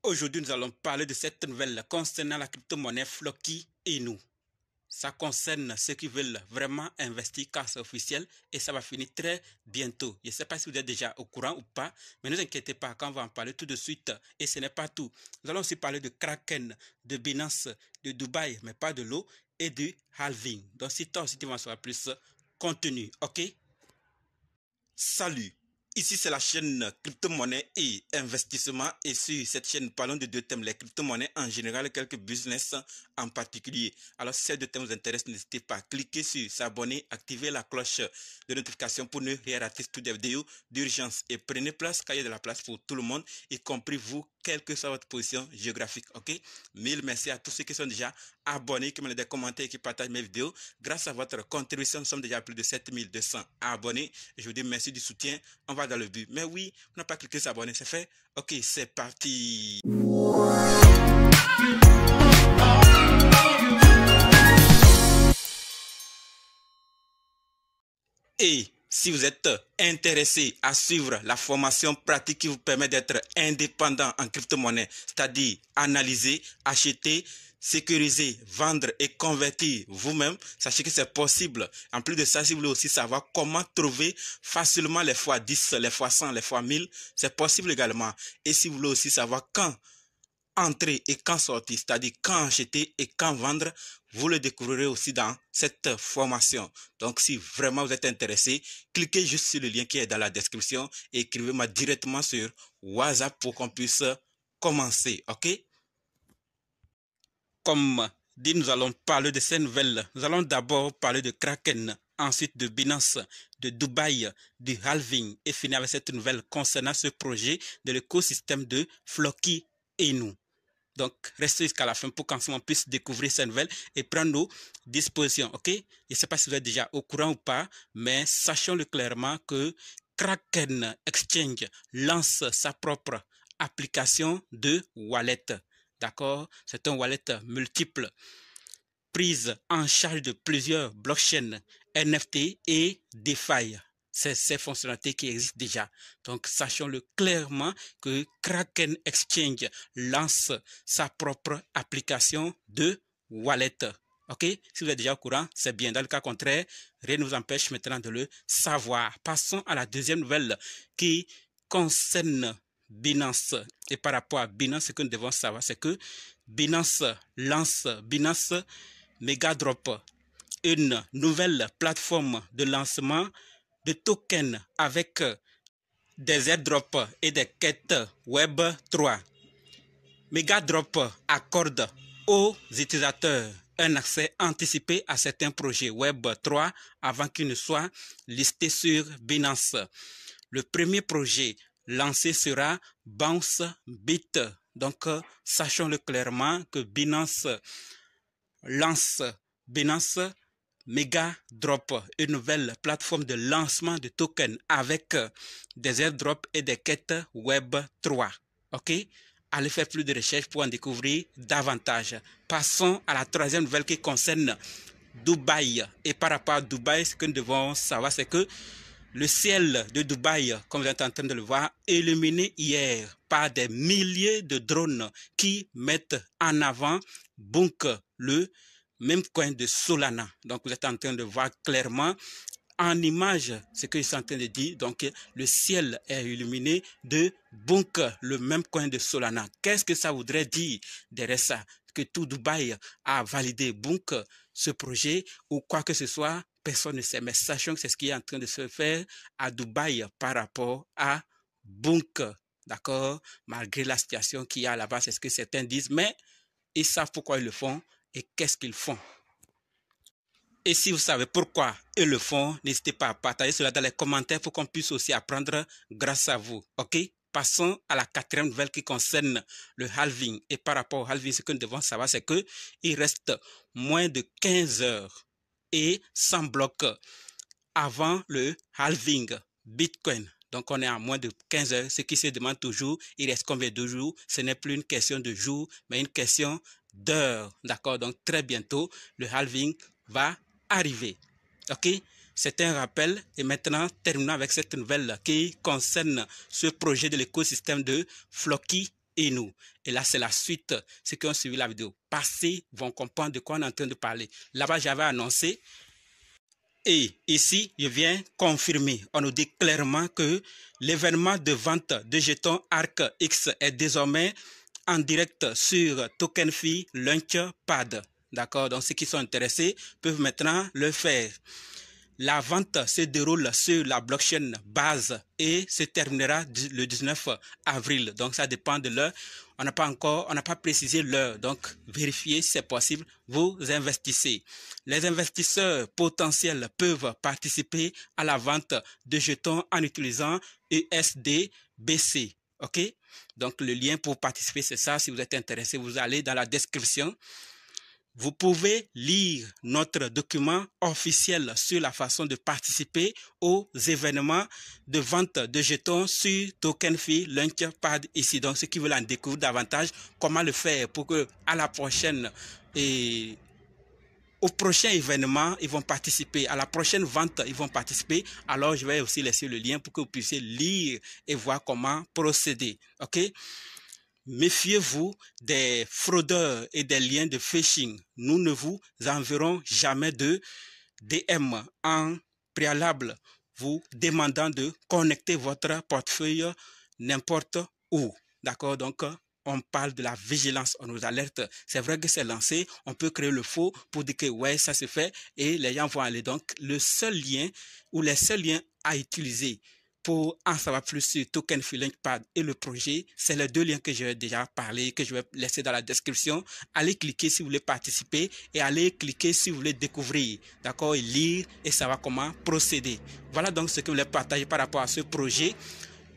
Aujourd'hui, nous allons parler de cette nouvelle concernant la crypto-monnaie Floki Inu. Ça concerne ceux qui veulent vraiment investir car c'est officiel et ça va finir très bientôt. Je ne sais pas si vous êtes déjà au courant ou pas, mais ne vous inquiétez pas, quand on va en parler tout de suite. Et ce n'est pas tout. Nous allons aussi parler de Kraken, de Binance, de Dubaï, mais pas de l'eau, et du halving. Donc si toi aussi tu veux en savoir plus, continue, ok? Salut, ici c'est la chaîne crypto-monnaie et investissement et sur cette chaîne nous parlons de deux thèmes, les crypto-monnaies en général et quelques business en particulier. Alors si ces deux thèmes vous intéressent, n'hésitez pas à cliquer sur s'abonner, activer la cloche de notification pour ne rien rater toutes les vidéos d'urgence et prenez place car il y a de la place pour tout le monde, y compris vous, quelle que soit votre position géographique, ok? Mille merci à tous ceux qui sont déjà abonnés, qui me des commentaires et qui partagent mes vidéos. Grâce à votre contribution, nous sommes déjà à plus de 7200 abonnés. Je vous dis merci du soutien. On va dans le but. Mais oui, on n'a pas cliqué sur s'abonner, c'est fait. Ok, c'est parti. Et si vous êtes intéressé à suivre la formation pratique qui vous permet d'être indépendant en crypto-monnaie, c'est-à-dire analyser, acheter, sécuriser, vendre et convertir vous-même, sachez que c'est possible. En plus de ça, si vous voulez aussi savoir comment trouver facilement les fois 10, les fois 100, les fois 1000, c'est possible également. Et si vous voulez aussi savoir quand entrer et quand sortir, c'est-à-dire quand acheter et quand vendre, vous le découvrirez aussi dans cette formation. Donc, si vraiment vous êtes intéressé, cliquez juste sur le lien qui est dans la description et écrivez-moi directement sur WhatsApp pour qu'on puisse commencer, ok? Comme dit, nous allons parler de ces nouvelles. Nous allons d'abord parler de Kraken, ensuite de Binance, de Dubaï, du halving et finir avec cette nouvelle concernant ce projet de l'écosystème de Floki Inu. Donc, restez jusqu'à la fin pour qu'ensemble on puisse découvrir ces nouvelles et prendre nos dispositions, ok? Je ne sais pas si vous êtes déjà au courant ou pas, mais sachons-le clairement que Kraken Exchange lance sa propre application de wallet, d'accord? C'est un wallet multiple, prise en charge de plusieurs blockchains, NFT et DeFi. C'est ces fonctionnalités qui existent déjà. Donc, sachons-le clairement que Kraken Exchange lance sa propre application de wallet. OK? Si vous êtes déjà au courant, c'est bien. Dans le cas contraire, rien ne vous empêche maintenant de le savoir. Passons à la deuxième nouvelle qui concerne Binance. Et par rapport à Binance, ce que nous devons savoir, c'est que Binance lance Binance Megadrop, une nouvelle plateforme de lancement de tokens avec des airdrops et des quêtes Web 3. Megadrop accorde aux utilisateurs un accès anticipé à certains projets Web 3 avant qu'ils ne soient listés sur Binance. Le premier projet lancé sera Bounce Bit. Donc, sachons-le clairement que Binance lance Binance Megadrop, une nouvelle plateforme de lancement de tokens avec des airdrops et des quêtes Web 3. OK? Allez faire plus de recherches pour en découvrir davantage. Passons à la troisième nouvelle qui concerne Dubaï. Et par rapport à Dubaï, ce que nous devons savoir, c'est que le ciel de Dubaï, comme vous êtes en train de le voir, illuminé hier par des milliers de drones qui mettent en avant Bunk, le même coin de Solana. Donc, vous êtes en train de voir clairement en image ce que je suis en train de dire. Donc, le ciel est illuminé de Bunk, le même coin de Solana. Qu'est-ce que ça voudrait dire derrière ça? Que tout Dubaï a validé Bunk, ce projet, ou quoi que ce soit, personne ne sait. Mais sachons que c'est ce qui est en train de se faire à Dubaï par rapport à Bunk. D'accord? Malgré la situation qu'il y a là-bas, c'est ce que certains disent, mais ils savent pourquoi ils le font et qu'est-ce qu'ils font. Et si vous savez pourquoi ils le font, n'hésitez pas à partager cela dans les commentaires pour qu'on puisse aussi apprendre grâce à vous. OK? Passons à la quatrième nouvelle qui concerne le halving. Et par rapport au halving, ce que nous devons savoir, c'est qu'il reste moins de 15 heures et 100 blocs avant le halving Bitcoin. Donc, on est à moins de 15 heures. Ce qui se demande toujours, il reste combien de jours? Ce n'est plus une question de jours, mais une question d'heures. D'accord? Donc, très bientôt, le halving va arriver. OK? C'est un rappel. Et maintenant, terminons avec cette nouvelle qui concerne ce projet de l'écosystème de Floki et nous. Et là, c'est la suite. Ceux qui ont suivi la vidéo passée vont comprendre de quoi on est en train de parler. Là-bas, j'avais annoncé. Et ici, je viens confirmer. On nous dit clairement que l'événement de vente de jetons ARC X est désormais en direct sur TokenFi Launchpad. D'accord? Donc, ceux qui sont intéressés peuvent maintenant le faire. La vente se déroule sur la blockchain base et se terminera le 19 avril. Donc, ça dépend de l'heure. On n'a pas précisé l'heure. Donc, vérifiez si c'est possible. Vous investissez. Les investisseurs potentiels peuvent participer à la vente de jetons en utilisant USDBC. OK? Donc, le lien pour participer, c'est ça. Si vous êtes intéressé, vous allez dans la description. Vous pouvez lire notre document officiel sur la façon de participer aux événements de vente de jetons sur TokenFi Launchpad ici. Donc, ceux qui veulent en découvrir davantage, comment le faire pour que à la prochaine et au prochain événement, ils vont participer. À la prochaine vente, ils vont participer. Alors, je vais aussi laisser le lien pour que vous puissiez lire et voir comment procéder. OK? Méfiez-vous des fraudeurs et des liens de phishing. Nous ne vous enverrons jamais de DM en préalable vous demandant de connecter votre portefeuille n'importe où. D'accord? Donc, on parle de la vigilance, on nous alerte. C'est vrai que c'est lancé, on peut créer le faux pour dire que ouais, ça se fait et les gens vont aller. Donc, le seul lien ou les seuls liens à utiliser pour en savoir plus sur TokenFi Launchpad et le projet, c'est les deux liens que j'ai déjà parlé, que je vais laisser dans la description. Allez cliquer si vous voulez participer et allez cliquer si vous voulez découvrir, d'accord, et lire et savoir comment procéder. Voilà donc ce que je voulais partager par rapport à ce projet.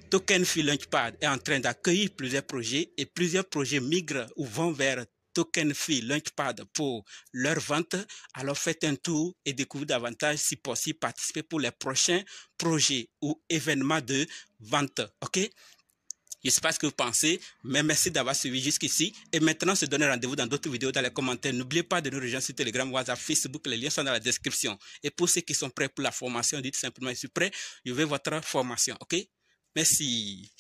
TokenFi Launchpad est en train d'accueillir plusieurs projets et plusieurs projets migrent ou vont vers TokenFi Launchpad pour leur vente. Alors faites un tour et découvrez davantage, si possible, participer pour les prochains projets ou événements de vente. OK? Je ne sais pas ce que vous pensez, mais merci d'avoir suivi jusqu'ici. Et maintenant, on se donne rendez-vous dans d'autres vidéos dans les commentaires. N'oubliez pas de nous rejoindre sur Telegram, WhatsApp, Facebook. Les liens sont dans la description. Et pour ceux qui sont prêts pour la formation, dites simplement, je suis prêt, je veux votre formation. OK? Merci.